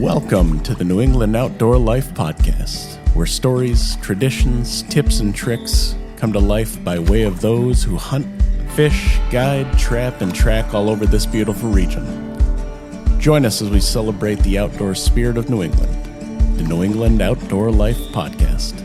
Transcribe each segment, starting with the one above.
Welcome to the New England Outdoor Life Podcast, where stories, traditions, tips, and tricks come to life by way of those who hunt, fish, guide, trap, and track all over this beautiful region. Join us as we celebrate the outdoor spirit of New England, the New England Outdoor Life Podcast.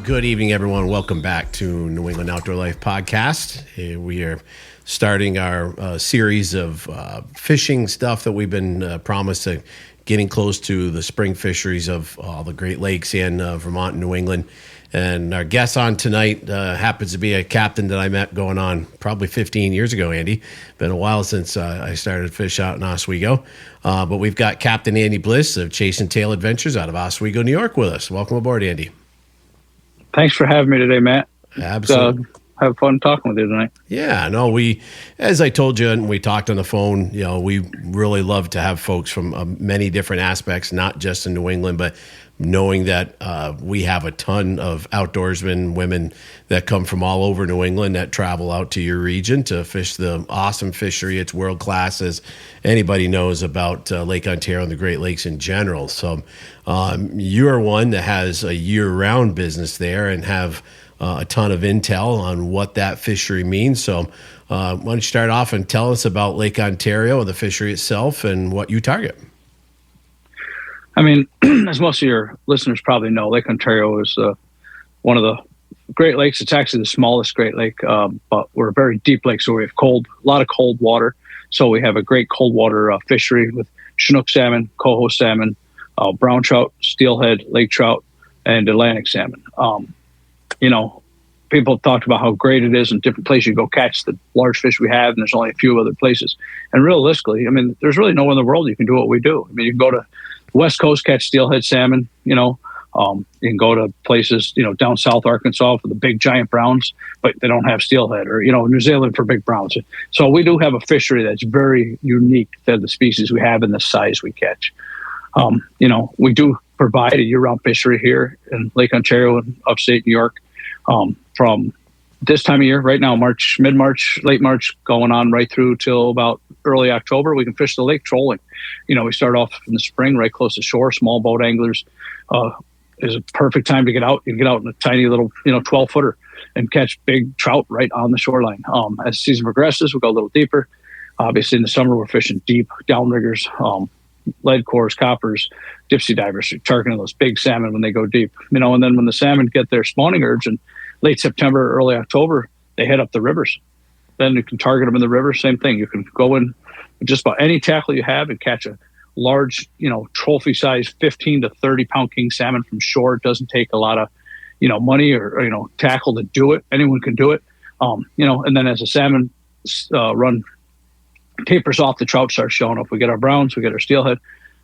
Good evening, everyone. Welcome back to New England Outdoor Life Podcast. We are starting our series of fishing stuff that we've been promised to getting close to the spring fisheries of all the Great Lakes in Vermont and New England. And our guest on tonight happens to be a captain that I met going on probably 15 years ago, Andy. Been a while since I started fish out in Oswego. But we've got Captain Andy Bliss of Chase and Tail Adventures out of Oswego, New York with us. Welcome aboard, Andy. Thanks for having me today, Matt. Absolutely. Have fun talking with you tonight. Yeah, no, as I told you, and we talked on the phone, we really love to have folks from many different aspects, not just in New England, but knowing that we have a ton of outdoorsmen, women that come from all over New England that travel out to your region to fish the awesome fishery. It's world class, as anybody knows about Lake Ontario and the Great Lakes in general. So you're one that has a year-round business there and have a ton of intel on what that fishery means. So why don't you start off and tell us about Lake Ontario, the fishery itself, and what you target? I mean, as most of your listeners probably know, Lake Ontario is one of the Great Lakes. It's actually the smallest Great Lake, but we're a very deep lake, so we have a lot of cold water. So we have a great cold water fishery with Chinook salmon, coho salmon, brown trout, steelhead, lake trout, and Atlantic salmon. People have talked about how great it is in different places you go catch the large fish we have, and there's only a few other places. And realistically, I mean, there's really nowhere in the world you can do what we do. I mean, you can go to the West Coast, catch steelhead salmon, you can go to places, down South Arkansas for the big giant browns, but they don't have steelhead, or, New Zealand for big browns. So we do have a fishery that's very unique to the species we have and the size we catch. We do provide a year-round fishery here in Lake Ontario and upstate New York. From this time of year, right now, mid-March, late March, going on right through till about early October, we can fish the lake trolling. We start off in the spring right close to shore. Small boat anglers is a perfect time to get out. You can get out in a tiny little, 12-footer and catch big trout right on the shoreline. As the season progresses, we'll go a little deeper. Obviously, in the summer, we're fishing deep downriggers, lead cores, coppers, dipsy divers, targeting those big salmon when they go deep. And then when the salmon get their spawning urge in late September, early October, they head up the rivers. Then you can target them in the river. Same thing. You can go in with just about any tackle you have and catch a large, trophy size 15 to 30 pound king salmon from shore. It doesn't take a lot of, money or tackle to do it. Anyone can do it. And then as the salmon run tapers off, the trout starts showing up. We get our browns, we get our steelhead,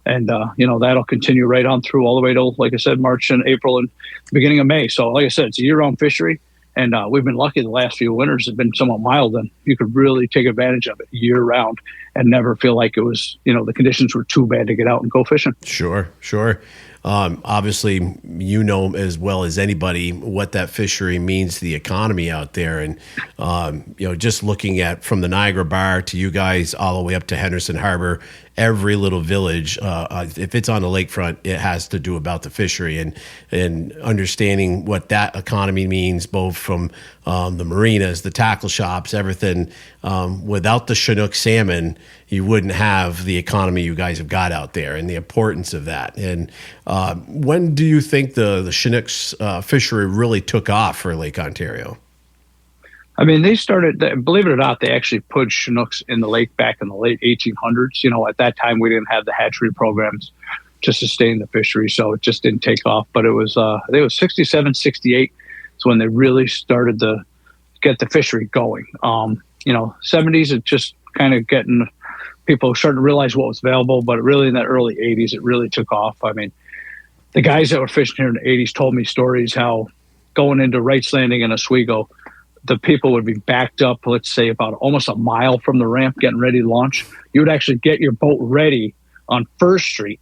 and that'll continue right on through all the way to, like I said, March and April and beginning of May. So like I said, it's a year-round fishery, and we've been lucky the last few winters have been somewhat mild, and you could really take advantage of it year-round and never feel like it was, the conditions were too bad to get out and go fishing. Sure. Obviously, as well as anybody what that fishery means to the economy out there. And, just looking at from the Niagara Bar to you guys all the way up to Henderson Harbor, every little village, if it's on the lakefront, it has to do about the fishery and understanding what that economy means, both from the marinas, the tackle shops, everything. Without the Chinook salmon, you wouldn't have the economy you guys have got out there and the importance of that. And when do you think the Chinook's fishery really took off for Lake Ontario? I mean, they started, believe it or not, they actually put Chinooks in the lake back in the late 1800s. At that time, we didn't have the hatchery programs to sustain the fishery, so it just didn't take off. But it was, I think it was 67, 68 is when they really started to get the fishery going. 70s, it just kind of getting, people starting to realize what was available, but really in the early 80s, it really took off. I mean, the guys that were fishing here in the 80s told me stories how going into Wright's Landing in Oswego, the people would be backed up, let's say about almost a mile from the ramp getting ready to launch. You would actually get your boat ready on First Street,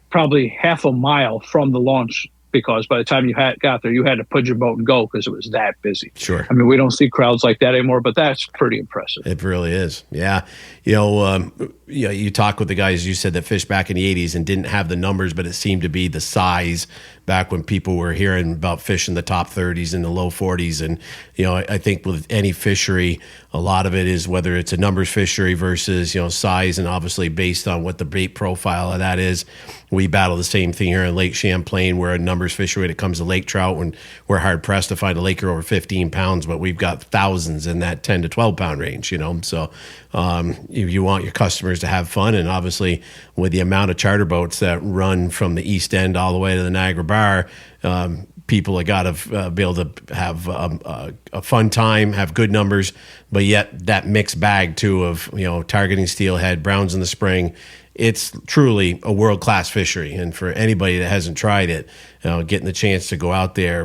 probably half a mile from the launch because by the time you got there, you had to put your boat and go because it was that busy. Sure. I mean, we don't see crowds like that anymore, but that's pretty impressive. It really is. Yeah. You talk with the guys, you said that fished back in the 80s and didn't have the numbers, but it seemed to be the size back when people were hearing about fish in the top 30s and the low 40s. And, I think with any fishery, a lot of it is whether it's a numbers fishery versus, size, and obviously based on what the bait profile of that is. We battle the same thing here in Lake Champlain. We're a numbers fishery when it comes to lake trout, when we're hard pressed to find a laker over 15 pounds, but we've got thousands in that 10 to 12 pound range, So you want your customers to have fun. And obviously with the amount of charter boats that run from the East End all the way to the Niagara Bar, people have got to be able to have a fun time, have good numbers, but yet that mixed bag too of, targeting steelhead, browns in the spring. It's truly a world-class fishery. And for anybody that hasn't tried it, getting the chance to go out there,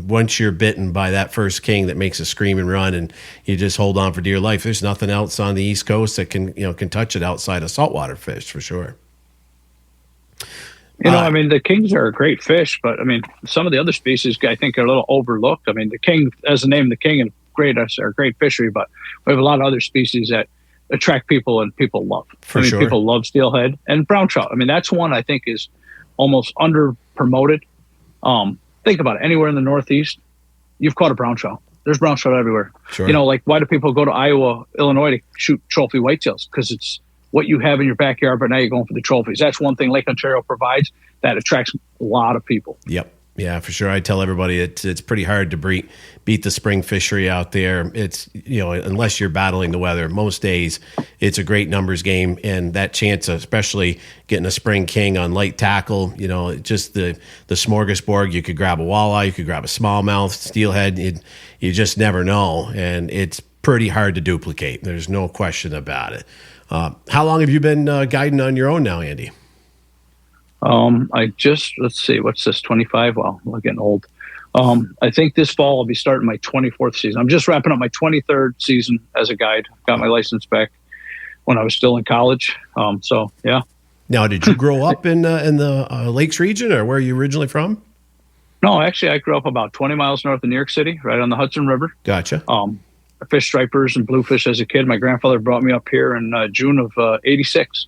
once you're bitten by that first king that makes a scream and run and you just hold on for dear life, there's nothing else on the East Coast that can touch it outside of saltwater fish, for sure. The kings are a great fish, but some of the other species I think are a little overlooked. The king, as the name, the king and are a great fishery, but we have a lot of other species that attract people and people love. Sure. People love steelhead and brown trout. That's one I think is almost under promoted. Think about it. Anywhere in the Northeast, you've caught a brown trout. There's brown trout everywhere. Sure. Why do people go to Iowa, Illinois to shoot trophy whitetails? Because it's what you have in your backyard, but now you're going for the trophies. That's one thing Lake Ontario provides that attracts a lot of people. Yep. Yeah, for sure. I tell everybody it's pretty hard to beat the spring fishery out there. It's, unless you're battling the weather, most days it's a great numbers game. And that chance of especially getting a spring king on light tackle, just the smorgasbord, you could grab a walleye, you could grab a smallmouth, steelhead, you just never know. And it's pretty hard to duplicate. There's no question about it. How long have you been guiding on your own now, Andy? Let's see, what's this, 25? Well, I'm getting old. I think this fall I'll be starting my 24th season. I'm just wrapping up my 23rd season as a guide. Got my license back when I was still in college. Yeah. Now, did you grow up in the Lakes region, or where are you originally from? No, actually, I grew up about 20 miles north of New York City, right on the Hudson River. Gotcha. I fished stripers and bluefish as a kid. My grandfather brought me up here in June of '86.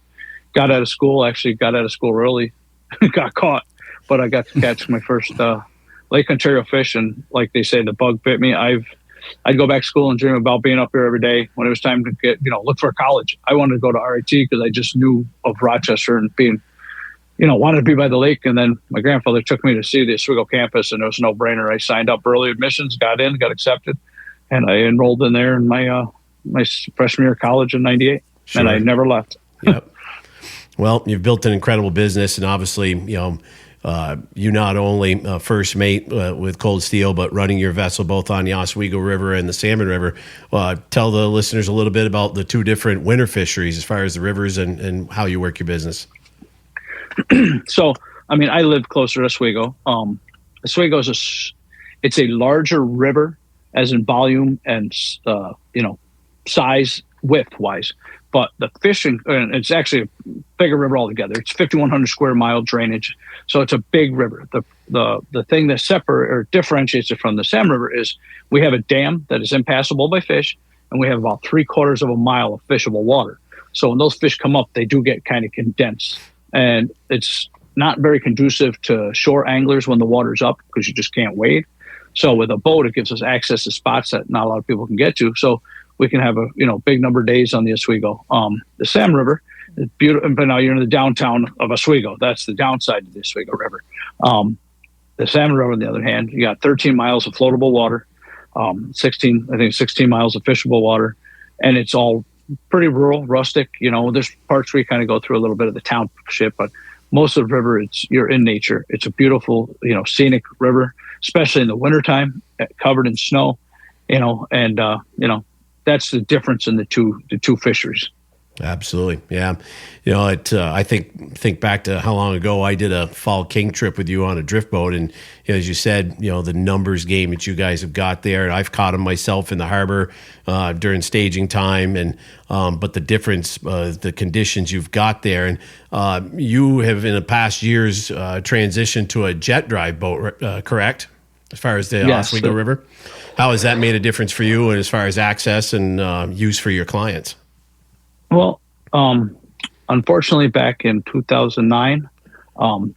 Got out of school early. Got caught, but I got to catch my first Lake Ontario fish, and like they say, the bug bit me. I'd go back to school and dream about being up here every day. When it was time to look for college, I wanted to go to RIT because I just knew of Rochester and being, wanted to be by the lake. And then my grandfather took me to see the Oswego campus, and it was a no-brainer. I signed up early admissions, got accepted, and I enrolled in there in my freshman year of college in '98, sure. And I never left. Yep. Well, you've built an incredible business, and obviously, you not only first mate with Cold Steel, but running your vessel both on the Oswego River and the Salmon River. Tell the listeners a little bit about the two different winter fisheries as far as the rivers and how you work your business. So, I live closer to Oswego. Oswego it's a larger river, as in volume and size, width wise. But the fishing, and it's actually a bigger river altogether. It's 5,100 square mile drainage, so it's a big river. The thing that separates or differentiates it from the Salmon River is we have a dam that is impassable by fish, and we have about 3/4 of a mile of fishable water. So when those fish come up, they do get kind of condensed, and it's not very conducive to shore anglers when the water's up because you just can't wade. So with a boat, it gives us access to spots that not a lot of people can get to. So we can have a big number of days on the Oswego. The Salmon River is beautiful, but now you're in the downtown of Oswego. That's the downside of the Oswego River. The Salmon River, on the other hand, you got 13 miles of floatable water, 16 miles of fishable water, and it's all pretty rural, rustic. There's parts where you kind of go through a little bit of the township, but most of the river, you're in nature. It's a beautiful, scenic river, especially in the wintertime, covered in snow, and that's the difference in the two fisheries. Absolutely, yeah. I think back to how long ago I did a fall king trip with you on a drift boat, and as you said, the numbers game that you guys have got there, and I've caught them myself in the harbor during staging time, and but the difference, the conditions you've got there, and you have in the past years transitioned to a jet drive boat, correct? As far as the Oswego River, how has that made a difference for you, and as far as access and use for your clients? Well, unfortunately, back in 2009,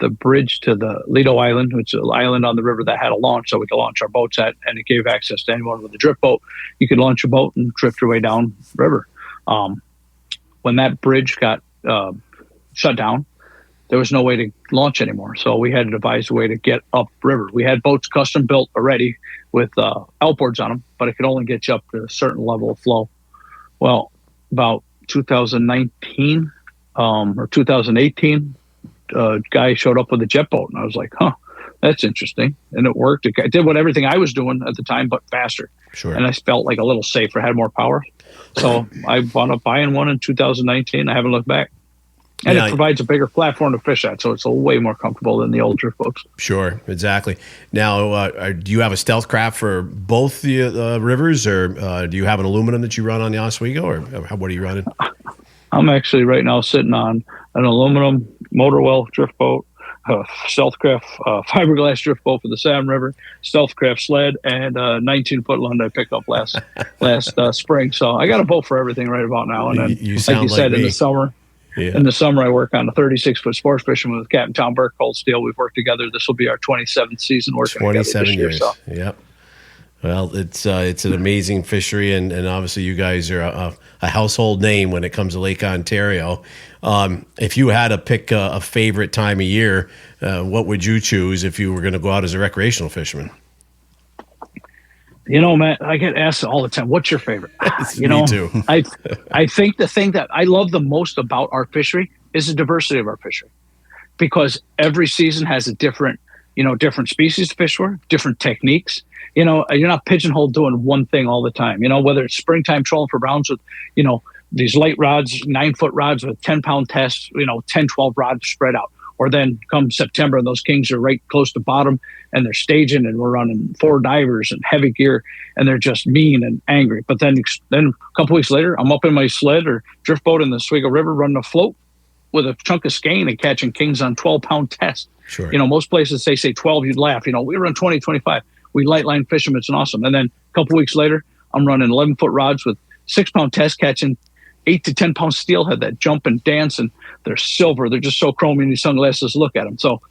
the bridge to the Lido Island, which is an island on the river that had a launch, so we could launch our boats at, and it gave access to anyone with a drift boat. You could launch a boat and drift your way down river. When that bridge got shut down, there was no way to launch anymore, so we had to devise a way to get up river. We had boats custom built already with outboards on them, but it could only get you up to a certain level of flow. Well, about 2019 or 2018, a guy showed up with a jet boat, and I was like, huh, that's interesting. And it worked. It did everything I was doing at the time, but faster. Sure. And I felt like a little safer, had more power. So I wound up buying one in 2019. I haven't looked back. And it provides a bigger platform to fish at, so it's way more comfortable than the old drift boats. Sure, exactly. Now, do you have a stealth craft for both the rivers, or do you have an aluminum that you run on the Oswego, or what are you running? I'm actually right now sitting on an aluminum motor well drift boat, Stealthcraft fiberglass drift boat for the Salmon River, Stealthcraft sled, and a 19-foot Lund I picked up last spring. So I got a boat for everything right about now. And then, like you said, in the summer. Yeah. In the summer, I work on a 36-foot sports fisherman with Captain Tom Burke, Cold Steel. We've worked together. This will be our 27th season working 27 together years. This year, so. Yep. Well, it's an amazing fishery, and obviously you guys are a household name when it comes to Lake Ontario. If you had to pick a favorite time of year, what would you choose if you were going to go out as a recreational fisherman? Matt, I get asked all the time, what's your favorite? Me too. I think the thing that I love the most about our fishery is the diversity of our fishery, because every season has a different species to fish for, different techniques. You're not pigeonholed doing one thing all the time. Whether it's springtime trolling for browns with, these light rods, 9-foot rods with 10-pound tests, 10, 12 rods spread out. Or then come September, and those kings are right close to bottom, and they're staging, and we're running 4 divers and heavy gear, and they're just mean and angry. But then a couple weeks later, I'm up in my sled or drift boat in the Oswego River running a float with a chunk of skein and catching kings on 12-pound tests. Sure. Most places they say 12, you'd laugh. We run 20, 25. We light line fish them. It's awesome. And then a couple weeks later, I'm running 11-foot rods with 6-pound tests, catching 8 to 10-pound steelhead that jump and dance, and they're silver. They're just so chromy in these sunglasses. Look at them. So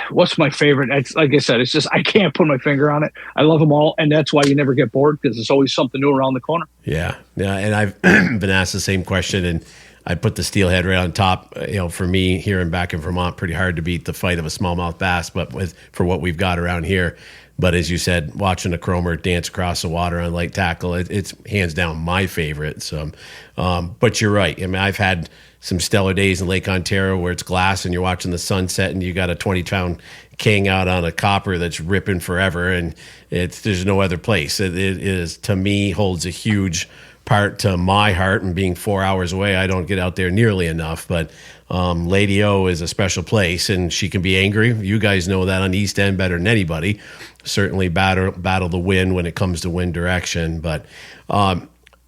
what's my favorite? It's, like I said, it's just I can't put my finger on it. I love them all, and that's why you never get bored, because there's always something new around the corner. Yeah. And I've been asked the same question, and I put the steelhead right on top. For me here and back in Vermont, pretty hard to beat the fight of a smallmouth bass, but for what we've got around here. But as you said, watching a chromer dance across the water on light tackle, it's hands down my favorite. So, but you're right. I mean, I've had some stellar days in Lake Ontario where it's glass and you're watching the sunset and you got a 20-pound king out on a copper that's ripping forever, and there's no other place. It is, to me, holds a huge part to my heart, and being 4 hours away, I don't get out there nearly enough. But Lady O is a special place, and she can be angry. You guys know that on the East End better than anybody. Certainly battle the wind when it comes to wind direction. But a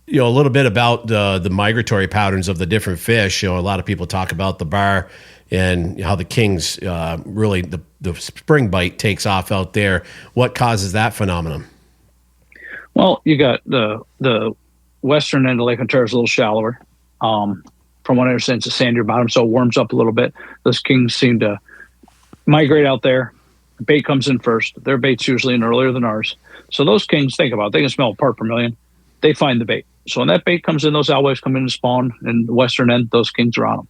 little bit about the migratory patterns of the different fish. A lot of people talk about the bar and how the kings really the spring bite takes off out there. What causes that phenomenon? Well, you got the western end of Lake Ontario is a little shallower. From what I understand, it's a sandier bottom, so it warms up a little bit. Those kings seem to migrate out there. The bait comes in first. Their bait's usually in earlier than ours. So those kings, think about it, they can smell a part per million. They find the bait. So when that bait comes in, those aleways come in to spawn, and the western end, those kings are on them.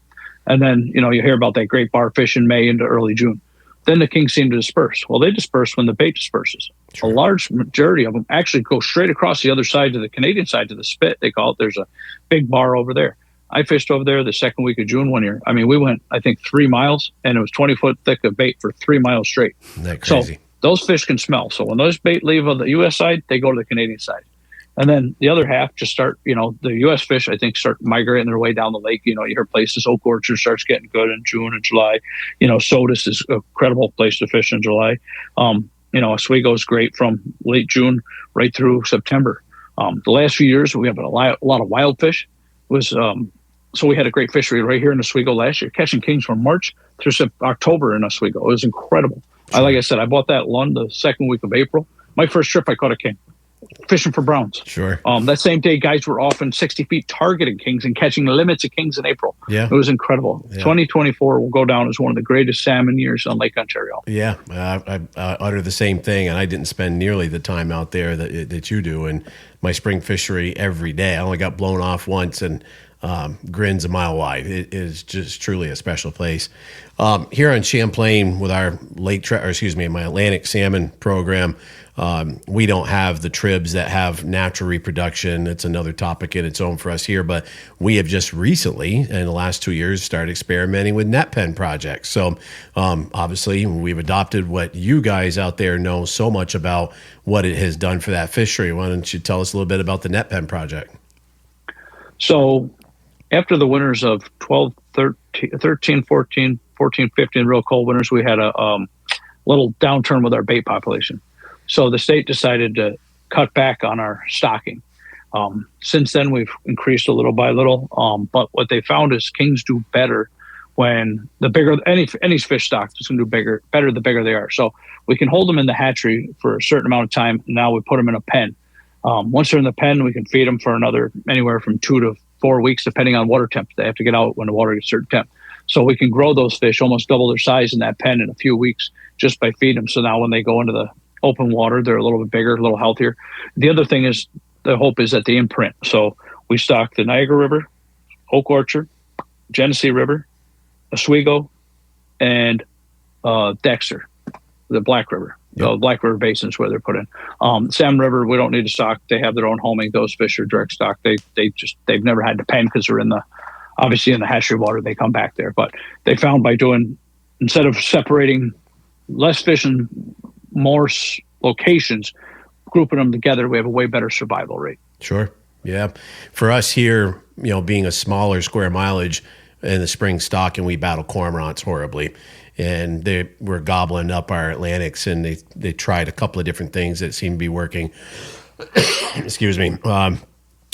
And then, you hear about that great bar fish in May into early June. Then the kings seem to disperse. Well, they disperse when the bait disperses. Sure. A large majority of them actually go straight across the other side to the Canadian side, to the spit, they call it. There's a big bar over there. I fished over there the second week of June one year. I mean, we went, I think, 3 miles, and it was 20 foot thick of bait for 3 miles straight. Isn't that crazy? So those fish can smell. So when those bait leave on the U.S. side, they go to the Canadian side. And then the other half just start, the U.S. fish, I think, start migrating their way down the lake. You hear places, Oak Orchard starts getting good in June and July. Sodus is a credible place to fish in July. Oswego is great from late June right through September. The last few years, we have a lot of wild fish. So we had a great fishery right here in Oswego last year, catching kings from March through October in Oswego. It was incredible. Sure. Like I said, I bought that Lund the second week of April. My first trip, I caught a king, fishing for browns. Sure. That same day, guys were off in 60 feet targeting kings and catching limits of kings in April. Yeah. It was incredible. Yeah. 2024 will go down as one of the greatest salmon years on Lake Ontario. Yeah, I utter the same thing, and I didn't spend nearly the time out there that you do. And my spring fishery every day, I only got blown off once, and grins a mile wide. It is just truly a special place. Here on Champlain with our my Atlantic salmon program, we don't have the tribs that have natural reproduction. It's another topic in its own for us here, but we have just recently, in the last 2 years, started experimenting with net pen projects. So obviously we've adopted what you guys out there know so much about what it has done for that fishery. Why don't you tell us a little bit about the net pen project? So after the winters of 12, 13, 14, 15, real cold winters, we had a little downturn with our bait population. So the state decided to cut back on our stocking. Since then, we've increased a little by little. But what they found is kings do better when the bigger any fish stock is going to do better the bigger they are. So we can hold them in the hatchery for a certain amount of time. And now we put them in a pen. Once they're in the pen, we can feed them for anywhere from 2 to 4 weeks, depending on water temp. They have to get out when the water gets a certain temp. So we can grow those fish, almost double their size in that pen in a few weeks just by feeding them. So now when they go into the open water, they're a little bit bigger, a little healthier. The other thing is, the hope is that they imprint. So we stock the Niagara River, Oak Orchard, Genesee River, Oswego, and Dexter, the Black River. Yep. The Black River Basin is where they're put in. Salmon River, we don't need to stock. They have their own homing. Those fish are direct stock. They've never had to pen because they're obviously in the hatchery water. They come back there. But they found instead of separating less fish in more locations, grouping them together, we have a way better survival rate. Sure. Yeah. For us here, being a smaller square mileage in the spring stock, and we battle cormorants horribly. And they were gobbling up our Atlantics, and they tried a couple of different things that seemed to be working. Excuse me.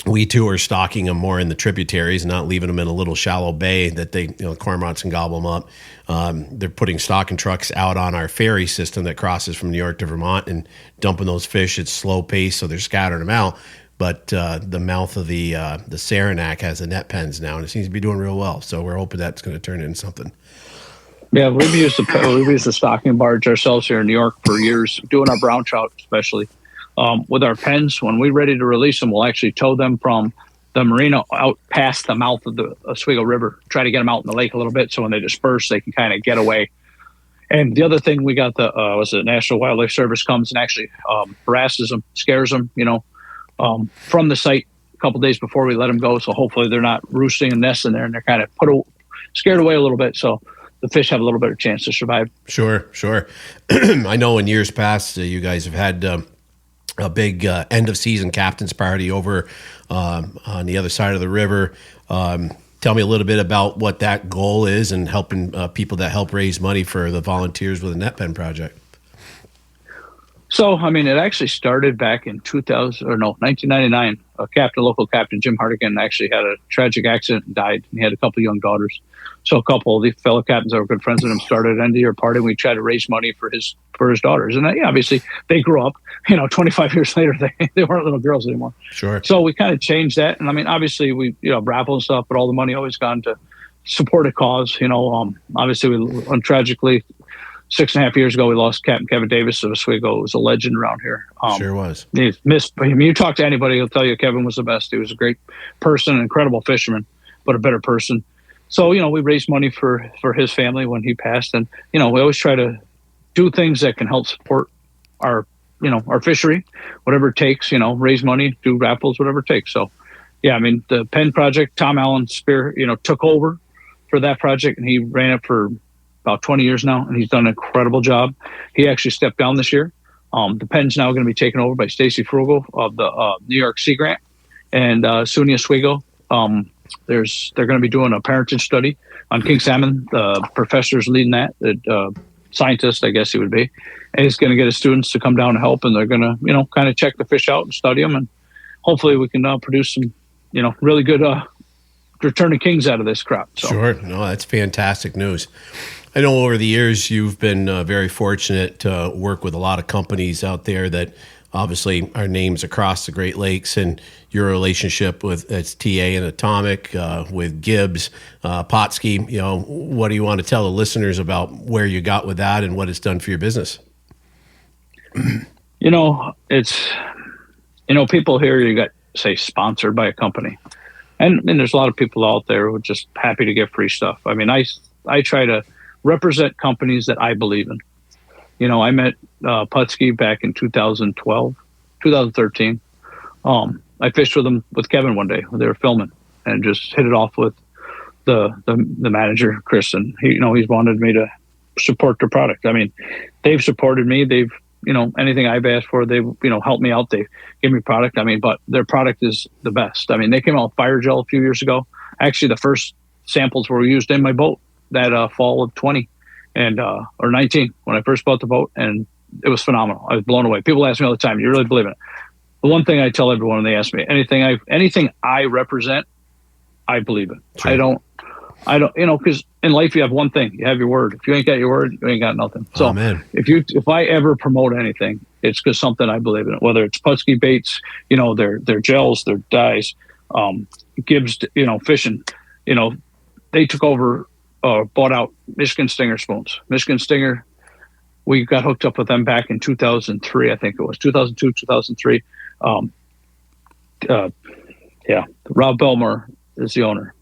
We too are stocking them more in the tributaries, not leaving them in a little shallow bay that cormorants can gobble them up. They're putting stocking trucks out on our ferry system that crosses from New York to Vermont and dumping those fish at slow pace, so they're scattering them out. But the mouth of the Saranac has the net pens now, and it seems to be doing real well. So we're hoping that's going to turn into something. Yeah, we've used the stocking barge ourselves here in New York for years, doing our brown trout especially. With our pens, when we're ready to release them, we'll actually tow them from the marina out past the mouth of the Oswego River, try to get them out in the lake a little bit so when they disperse, they can kind of get away. And the other thing, we got the National Wildlife Service comes and actually harasses them, scares them, from the site a couple days before we let them go. So hopefully they're not roosting and nesting there, and they're kind of scared away a little bit. So the fish have a little better chance to survive. Sure. I know in years past, you guys have had a big end of season captain's party over on the other side of the river. Tell me a little bit about what that goal is and helping people that help raise money for the volunteers with the Net Pen Project. So, it actually started back in 1999. Local captain Jim Hartigan actually had a tragic accident and died. And he had a couple of young daughters. So a couple of the fellow captains that were good friends with him started an end-of-year party, and we tried to raise money for his daughters. And obviously they grew up. 25 years later, they weren't little girls anymore. Sure. So we kind of changed that. And obviously we raffle and stuff, but all the money always gone to support a cause. Obviously tragically 6.5 years ago we lost Captain Kevin Davis of Oswego. He was a legend around here. Sure was. He's missed. You talk to anybody, he'll tell you Kevin was the best. He was a great person, an incredible fisherman, but a better person. So, we raised money for his family when he passed. And, we always try to do things that can help support our fishery, whatever it takes, raise money, do raffles, whatever it takes. So, the Pen Project, Tom Allen Spear, took over for that project, and he ran it for about 20 years now, and he's done an incredible job. He actually stepped down this year. The pen's now going to be taken over by Stacy Frugal of the New York Sea Grant and Sunia Oswego. They're going to be doing a parentage study on king salmon. The professor's leading that. Scientist, I guess he would be. And he's going to get his students to come down and help, and they're going to, kind of check the fish out and study them, and hopefully we can produce some, really good returning kings out of this crop. So. Sure. No, that's fantastic news. I know over the years you've been very fortunate to work with a lot of companies out there that obviously are names across the Great Lakes, and your relationship with TA and Atomic, with Gibbs, Potsky. What do you want to tell the listeners about where you got with that and what it's done for your business? It's people here, you got, say, sponsored by a company. And there's a lot of people out there who are just happy to get free stuff. I mean, I try to represent companies that I believe in. I met Putsky back in 2013. I fished with him with Kevin one day when they were filming, and just hit it off with the manager, Chris, and he's wanted me to support their product. I mean, they've supported me. They've anything I've asked for, they've helped me out. They give me product. I mean, but their product is the best. I mean, they came out with fire gel a few years ago. Actually, the first samples were used in my boat that fall of 20 and or 19 when I first bought the boat, and it was phenomenal. I was blown away. People ask me all the time, "Do you really believe in it?" The one thing I tell everyone when they ask me, anything I represent, I believe in. Sure. I don't, because in life you have one thing: you have your word. If you ain't got your word, you ain't got nothing. So if I ever promote anything, it's because something I believe in it. Whether it's Putsky baits, their gels, their dyes, Gibbs, fishing, they took over, bought out Michigan Stinger spoons. Michigan Stinger, we got hooked up with them back in 2003. I think it was 2002, 2003. Rob Belmore is the owner.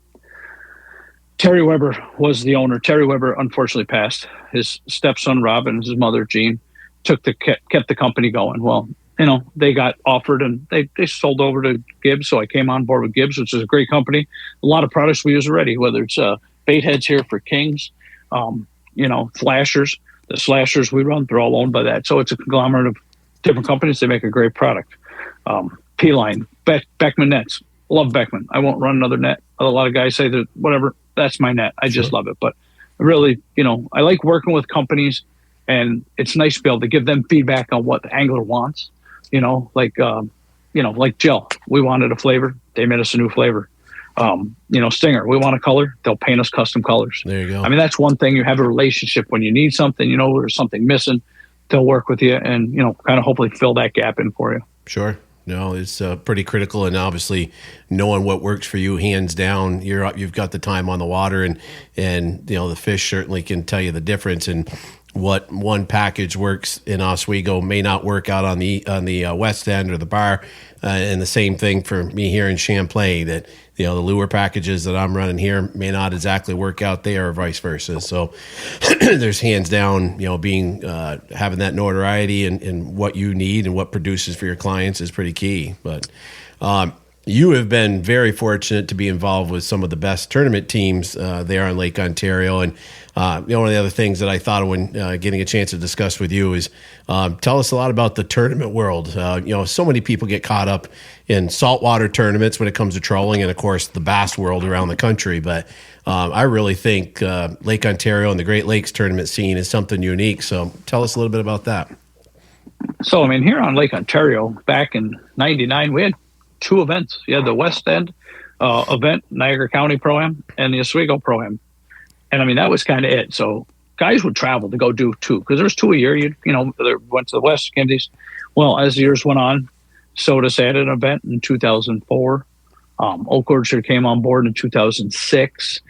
Terry Weber was the owner. Terry Weber unfortunately passed. His stepson Rob and his mother Jean kept the company going. Well, they got offered and they sold over to Gibbs. So I came on board with Gibbs, which is a great company. A lot of products we use already, whether it's bait heads here for kings, flashers. The slashers we run, they're all owned by that. So it's a conglomerate of different companies. They make a great product. P-Line, Beckman nets. Love Beckman. I won't run another net. A lot of guys say that whatever, that's my net. I just love it. But really, I like working with companies, and it's nice to be able to give them feedback on what the angler wants. Like gel. We wanted a flavor. They made us a new flavor. Stinger, we want a color. They'll paint us custom colors. There you go. I mean, that's one thing. You have a relationship when you need something, there's something missing. They'll work with you and, kind of hopefully fill that gap in for you. Sure. No, it's pretty critical, and obviously knowing what works for you, hands down. You've got the time on the water, and the fish certainly can tell you the difference. And what one package works in Oswego may not work out on the west end or the bar, and the same thing for me here in Champlain. That the lure packages that I'm running here may not exactly work out there, or vice versa. So there's hands down, being having that notoriety and what you need and what produces for your clients is pretty key. But you have been very fortunate to be involved with some of the best tournament teams there on Lake Ontario. And one of the other things that I thought of when getting a chance to discuss with you is tell us a lot about the tournament world. So many people get caught up in saltwater tournaments when it comes to trolling, and of course the bass world around the country. But I really think Lake Ontario and the Great Lakes tournament scene is something unique. So tell us a little bit about that. So, I mean, here on Lake Ontario, back in '99, we had two events. You had the West End event, Niagara County Pro-Am, and the Oswego Pro-Am. And I mean, that was kind of it. So guys would travel to go do two, because there's two a year. They went to the West, came to these. Well, as the years went on, Sodas added an event in 2004. Oak Orchard came on board in 2006,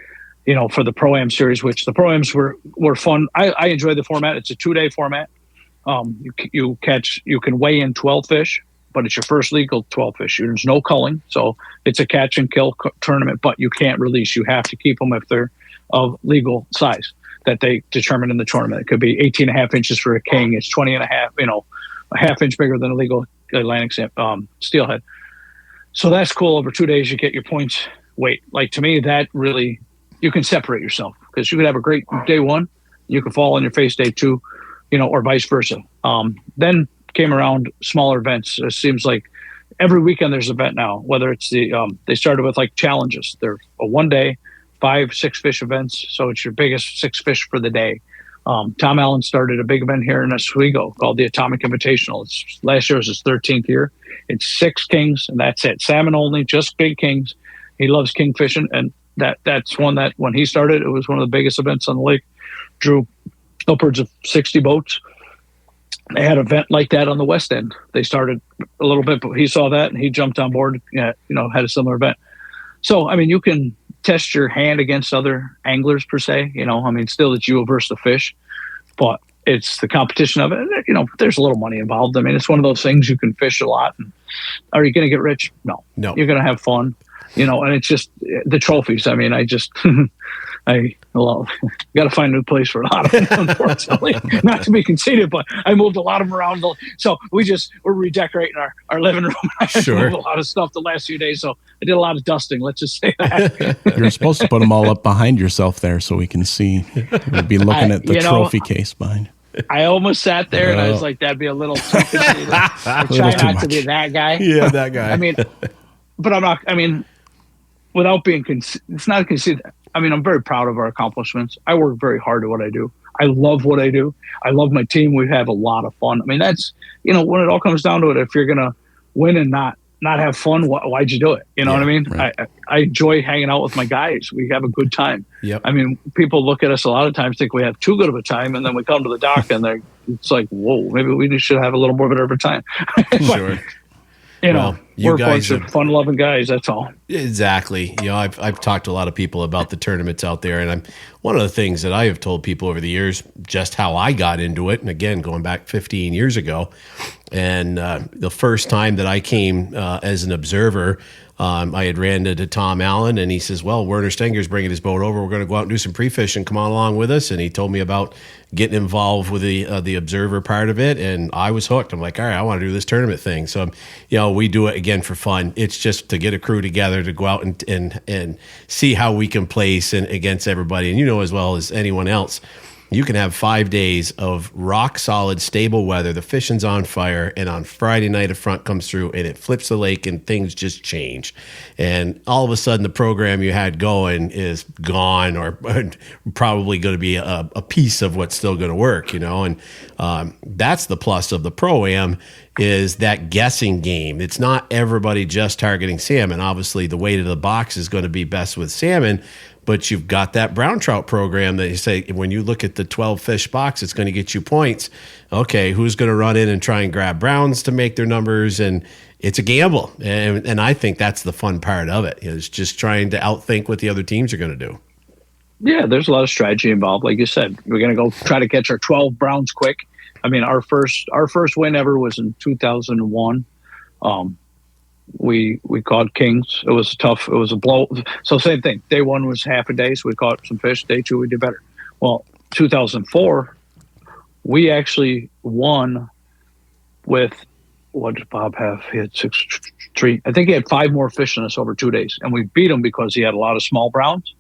for the Pro-Am series, which the Pro-Ams were fun. I enjoyed the format. It's a 2-day format. You can weigh in 12 fish, but it's your first legal 12 fish. There's no culling. So it's a catch and kill tournament, but you can't release. You have to keep them if they're of legal size that they determine in the tournament. It could be 18 and a half inches for a king. It's 20 and a half, a half inch bigger than a legal Atlantic steelhead. So that's cool. Over 2 days, you get your points weight. Like, to me, that really, you can separate yourself, because you could have a great day one, you could fall on your face day two, or vice versa. Then came around smaller events. It seems like every weekend there's an event now, whether it's they started with like challenges. They're a 1 day, 5-6 fish events. So it's your biggest 6 fish for the day. Tom Allen started a big event here in Oswego called the Atomic Invitational. Last year was his 13th year. It's 6 kings, and that's it. Salmon only, just big kings. He loves king fishing, and that's one that when he started, it was one of the biggest events on the lake. Drew upwards of 60 boats. They had an event like that on the West End. They started a little bit, but he saw that and he jumped on board. Had a similar event. So, I mean, you can test your hand against other anglers per se. Still it's you versus the fish, but it's the competition of it. There's a little money involved. I mean, it's one of those things you can fish a lot. Are you going to get rich? No. You're going to have fun. And it's just the trophies. I mean, I got to find a new place for a lot of them, unfortunately. Not to be conceited, but I moved a lot of them around. So we're redecorating our living room. I had to move a lot of stuff the last few days, so I did a lot of dusting. Let's just say that. You're supposed to put them all up behind yourself there so we can see. We'll be looking at the trophy case behind. I almost sat there and I was like, that'd be a little too conceited. I try not to be that guy. Yeah, that guy. I mean, but I'm not. I mean, without being it's not a conceit. I mean, I'm very proud of our accomplishments. I work very hard at what I do. I love what I do. I love my team. We have a lot of fun. I mean, that's, when it all comes down to it, if you're going to win and not have fun, why'd you do it? You know what I mean? Right. I enjoy hanging out with my guys. We have a good time. Yep. I mean, people look at us a lot of times, think we have too good of a time, and then we come to the dock and it's like, whoa, maybe we should have a little more of a time. Sure. We're a bunch of fun-loving guys. That's all. Exactly. I've talked to a lot of people about the tournaments out there, and one of the things that I have told people over the years, just how I got into it, and again, going back 15 years ago, and the first time that I came as an observer, I had ran into Tom Allen, and he says, well, Werner Stenger's bringing his boat over. We're going to go out and do some pre-fishing. Come on along with us. And he told me about getting involved with the observer part of it, and I was hooked. I'm like, all right, I want to do this tournament thing. So, we do it, again, for fun. It's just to get a crew together to go out and see how we can place against everybody. And as well as anyone else, you can have 5 days of rock solid, stable weather. The fishing's on fire, and on Friday night, a front comes through and it flips the lake, and things just change. And all of a sudden, the program you had going is gone, or probably going to be a piece of what's still going to work. And that's the plus of the Pro-Am, is that guessing game. It's not everybody just targeting salmon. Obviously, the weight of the box is going to be best with salmon. But you've got that brown trout program that you say, when you look at the 12 fish box, it's going to get you points. Okay, who's going to run in and try and grab browns to make their numbers? And it's a gamble. And I think that's the fun part of it, is just trying to outthink what the other teams are going to do. Yeah, there's a lot of strategy involved. Like you said, we're going to go try to catch our 12 browns quick. I mean, our first win ever was in 2001. We caught kings. It was tough. It was a blow. So same thing. Day one was half a day, so we caught some fish. Day two, we did better. Well, 2004, we actually won with, what did Bob have? He had 3. I think he had 5 more fish than us over 2 days, and we beat him because he had a lot of small browns.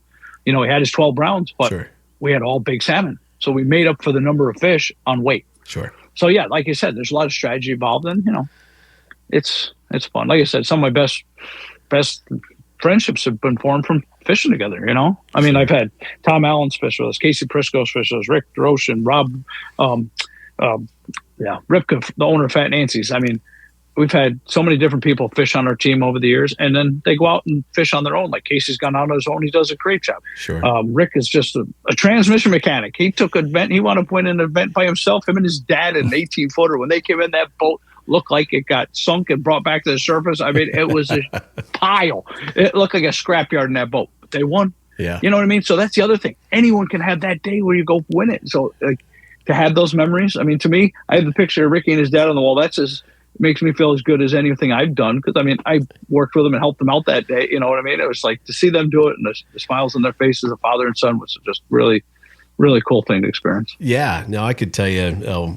He had his 12 browns, but we had all big salmon. So we made up for the number of fish on weight. Sure. So yeah, like you said, there's a lot of strategy involved, and it's fun. Like I said, some of my best friendships have been formed from fishing together. I mean, I've had Tom Allen's fish with us, Casey Prisco's fish with us, Rick Droshin, Rob, Ripka, the owner of Fat Nancy's. I mean, we've had so many different people fish on our team over the years, and then they go out and fish on their own. Like Casey's gone out on his own. He does a great job. Sure. Rick is just a transmission mechanic. He took an event. He wound up winning an event by himself. Him and his dad in an 18-footer. When they came in, that boat looked like it got sunk and brought back to the surface. I mean, it was a pile. It looked like a scrapyard in that boat. But they won. Yeah. You know what I mean? So that's the other thing. Anyone can have that day where you go win it. So to have those memories, I mean, to me, I have the picture of Ricky and his dad on the wall. Makes me feel as good as anything I've done. Because, I mean, I worked with them and helped them out that day. You know what I mean? It was like to see them do it and the smiles on their faces, a father and son, was just really, really cool thing to experience. Yeah. No, I could tell you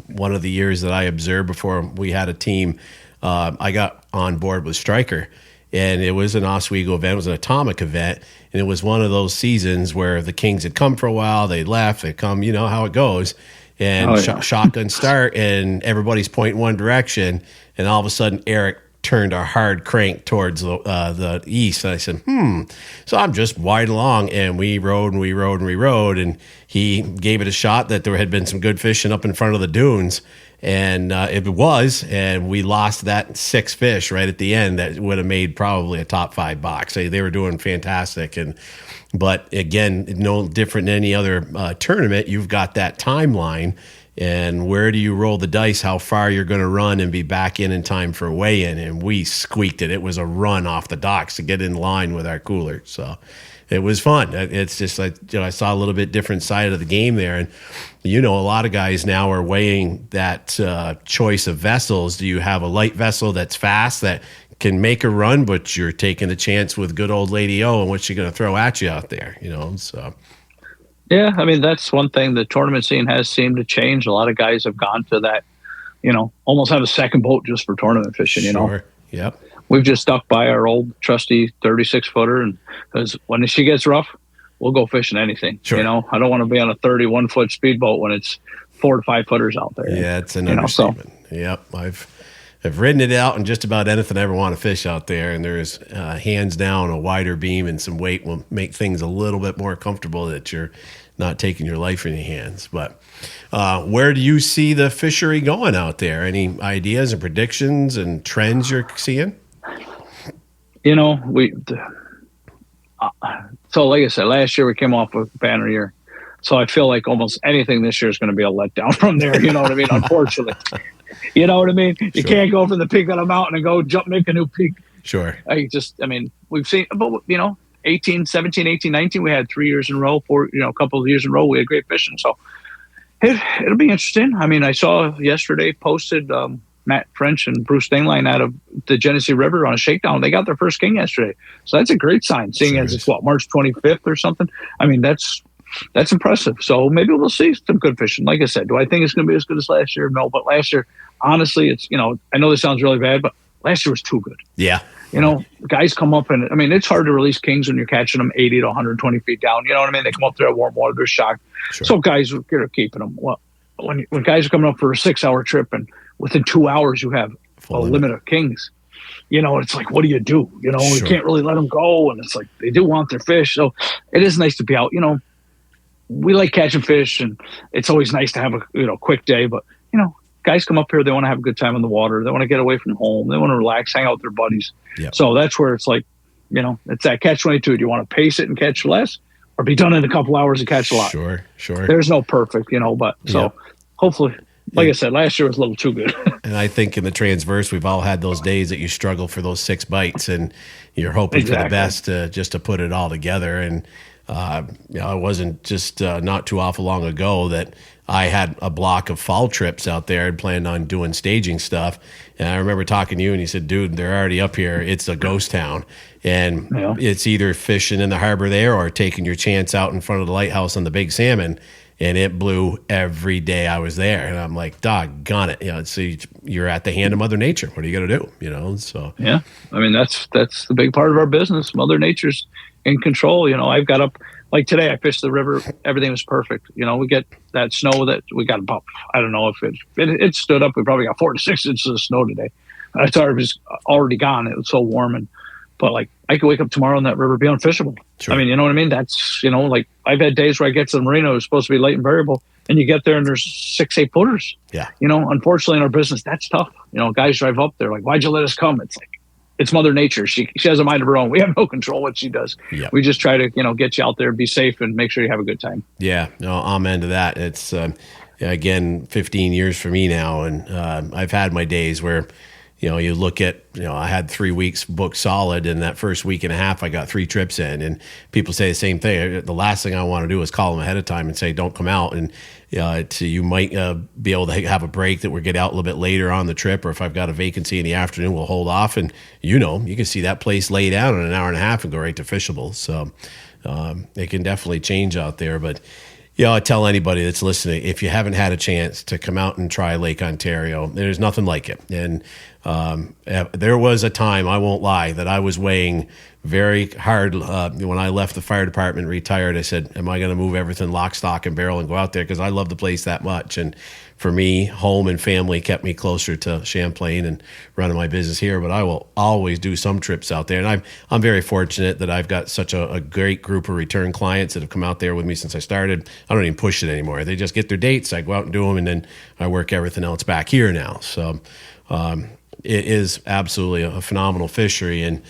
one of the years that I observed before we had a team, I got on board with Stryker. And it was an Oswego event. It was an atomic event. And it was one of those seasons where the Kings had come for a while. They left. They come, how it goes. and shotgun start, and everybody's pointing one direction, and all of a sudden Eric turned a hard crank towards the east. And I said, So I'm just wide along, and we rode and we rode and we rode, and he gave it a shot that there had been some good fishing up in front of the dunes. And it was, and we lost that 6 fish right at the end that would have made probably a top 5 box. They were doing fantastic. But again, no different than any other tournament. You've got that timeline, and where do you roll the dice, how far you're going to run and be back in time for a weigh-in. And we squeaked it. It was a run off the docks to get in line with our cooler. So it was fun. It's just like, I saw a little bit different side of the game there. And, a lot of guys now are weighing that choice of vessels. Do you have a light vessel that's fast that can make a run, but you're taking a chance with good old Lady O and what she's going to throw at you out there, so. Yeah, I mean, that's one thing the tournament scene has seemed to change. A lot of guys have gone to that, almost have a second boat just for tournament fishing, Sure. Yep. We've just stuck by our old trusty 36-footer, and because when she gets rough, we'll go fishing anything. Sure. I don't want to be on a 31-foot speedboat when it's 4 to 5 footers out there. Yeah, it's an understatement. Yep, I've ridden it out, and just about anything I ever want to fish out there, and there's hands down a wider beam and some weight will make things a little bit more comfortable that you're not taking your life in your hands. But where do you see the fishery going out there? Any ideas and predictions and trends you're seeing? So like I said, last year we came off with banner year. So I feel like almost anything this year is going to be a letdown from there. You know what I mean? Unfortunately. You know what I mean? You can't go from the peak of the mountain and go make a new peak. Sure. We've seen, but 17, 18, 19, we had 3 years in a row, a couple of years in a row, we had great fishing. So it'll be interesting. I mean, I saw yesterday posted Matt French and Bruce Stingline out of the Genesee River on a shakedown. They got their first king yesterday. So that's a great sign, seeing as it's March 25th or something. I mean, that's impressive. So maybe we'll see some good fishing. Like I said, do I think it's going to be as good as last year? No, but last year, honestly, it's, I know this sounds really bad, but last year was too good. Yeah. Guys come up and, it's hard to release kings when you're catching them 80 to 120 feet down. You know what I mean? They come up there at warm water, they're shocked. Sure. So guys are keeping them. Well, when guys are coming up for a 6-hour trip and within 2 hours you have a limit of kings, it's like, what do? Sure. We can't really let them go. And it's like, they do want their fish. So it is nice to be out. We like catching fish, and it's always nice to have a quick day. But guys come up here, they want to have a good time in the water. They want to get away from home. They want to relax, hang out with their buddies. Yep. So that's where it's like, it's that catch-22. Do you want to pace it and catch less, or be done in a couple hours and catch a lot? Sure. There's no perfect, but so hopefully. Like I said, last year was a little too good. And I think in the transverse, we've all had those days that you struggle for those 6 bites, and you're hoping for the best just to put it all together. And it wasn't just not too awful long ago that I had a block of fall trips out there and planned on doing staging stuff. And I remember talking to you, and you said, dude, they're already up here. It's a ghost town. And it's either fishing in the harbor there or taking your chance out in front of the lighthouse on the big salmon. And it blew every day I was there. And I'm like, doggone it. So you're at the hand of Mother Nature. What are you going to do? So. Yeah. I mean, that's the big part of our business. Mother Nature's in control. I've got up, like today I fished the river. Everything was perfect. We get that snow that we got about, I don't know if it stood up. We probably got 4 to 6 inches of snow today. I thought it was already gone. It was so warm. But like, I could wake up tomorrow and that river be unfishable. Sure. I mean, you know what I mean? That's, like I've had days where I get to the marina, it's supposed to be light and variable, and you get there and there's 6-8 footers. Yeah. Unfortunately in our business, that's tough. Guys drive up there like, why'd you let us come? It's like, it's Mother Nature. She has a mind of her own. We have no control what she does. Yeah. We just try to, get you out there, be safe, and make sure you have a good time. Yeah. No, amen to that. It's, again, 15 years for me now. And I've had my days where, you look at, I had 3 weeks booked solid, and that first week and a half, I got 3 trips in, and people say the same thing. The last thing I want to do is call them ahead of time and say, don't come out. And you might be able to have a break that we'll get out a little bit later on the trip, or if I've got a vacancy in the afternoon, we'll hold off. And, you can see that place lay down in an hour and a half and go right to fishable. So it can definitely change out there. But, I tell anybody that's listening, if you haven't had a chance to come out and try Lake Ontario, there's nothing like it. And There was a time, I won't lie, that I was weighing very hard. When I left the fire department, retired, I said, am I going to move everything lock, stock, and barrel and go out there? Because I love the place that much. And for me, home and family kept me closer to Champlain and running my business here. But I will always do some trips out there. And I'm very fortunate that I've got such a great group of return clients that have come out there with me since I started. I don't even push it anymore. They just get their dates. I go out and do them, and then I work everything else back here now. So it is absolutely a phenomenal fishery. And,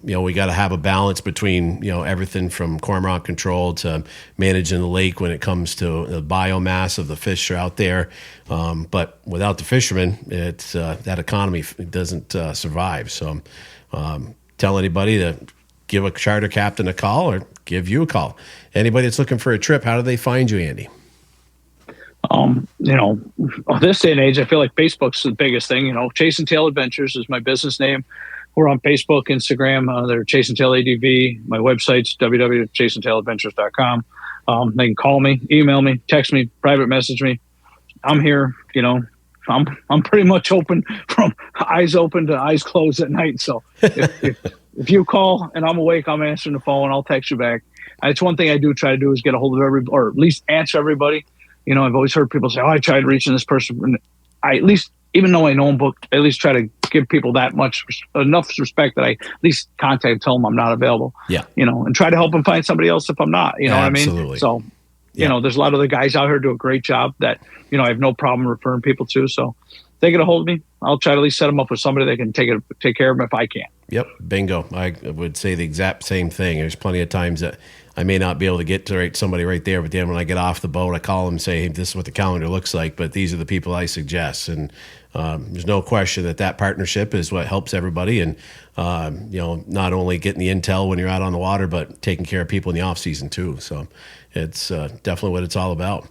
we got to have a balance between, everything from cormorant control to managing the lake when it comes to the biomass of the fish are out there. But without the fishermen, it's that economy doesn't survive. So tell anybody to give a charter captain a call or give you a call. Anybody that's looking for a trip, how do they find you, Andy? This day and age, I feel like Facebook's the biggest thing. Chase and Tail Adventures is my business name. We're on Facebook, Instagram. They're Chase and Tail ADV. My website's www.chaseandtailadventures.com. They can call me, email me, text me, private message me. I'm here. I'm pretty much open from eyes open to eyes closed at night. So if you call and I'm awake, I'm answering the phone. I'll text you back. It's one thing I do try to do is get a hold of everybody, or at least answer everybody. I've always heard people say, I tried reaching this person. And I at least, even though I know them, I at least try to give people enough respect that I at least contact, tell them I'm not available. Yeah. And try to help them find somebody else if I'm not, you know what I mean? So, there's a lot of the guys out here do a great job that, I have no problem referring people to. So if they get a hold of me, I'll try to at least set them up with somebody that can take care of them if I can. Yep. Bingo. I would say the exact same thing. There's plenty of times that I may not be able to get to somebody right there, but then when I get off the boat, I call them and say, hey, this is what the calendar looks like, but these are the people I suggest. And there's no question that partnership is what helps everybody. And, not only getting the intel when you're out on the water, but taking care of people in the off season too. So it's definitely what it's all about.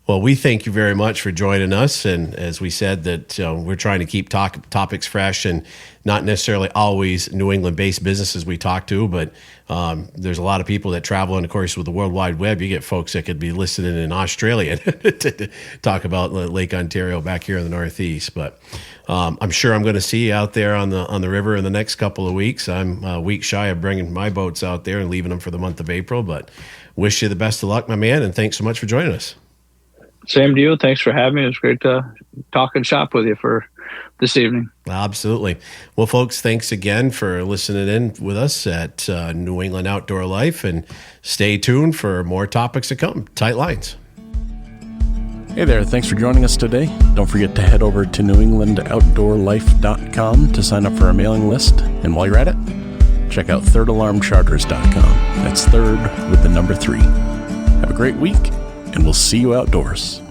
Well, we thank you very much for joining us. And as we said, that we're trying to keep topics fresh and not necessarily always New England-based businesses we talk to, but there's a lot of people that travel. And, of course, with the World Wide Web, you get folks that could be listening in Australia to talk about Lake Ontario back here in the Northeast. But I'm sure I'm going to see you out there on the river in the next couple of weeks. I'm a week shy of bringing my boats out there and leaving them for the month of April. But wish you the best of luck, my man, and thanks so much for joining us. Same to you. Thanks for having me. It was great to talk and shop with you for this evening. Absolutely. Well, folks, thanks again for listening in with us at New England Outdoor Life, and stay tuned for more topics to come. Tight lines. Hey there, thanks for joining us today. Don't forget to head over to newenglandoutdoorlife.com to sign up for our mailing list. And while you're at it, check out thirdalarmcharters.com. That's third with the number 3. Have a great week, and we'll see you outdoors.